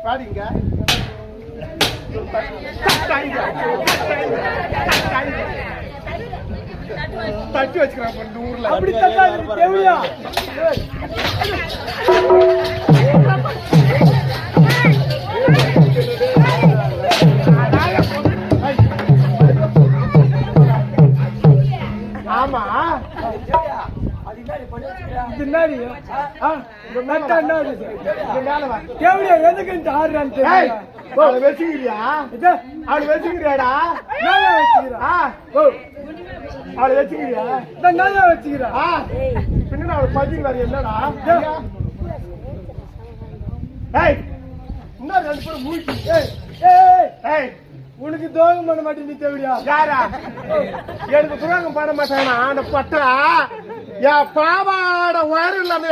பாடிங்க தட்டி வச்சுக்கிறான் இந்த ஊர்ல. அப்படி தேவையா? ஆமா பின்னாடி எதுக்கு அவளை வச்சுக்கிறியா? அவளை வச்சுக்கிறியாடா? அவளை வச்சுக்கிறியா? வச்சுக்கிறா பின்ன அவளை பச்சுக்கிறாரு என்னடா? இன்னும் 2 பேரும் மூச்சு. உனக்கு துரோகம் பண்ண மாட்டேன் தேவையா? யாரா எனக்கு துரோகம் பண்ண மாட்டானா? அந்த பட்டா என் பாவாட வயறு இல்லாம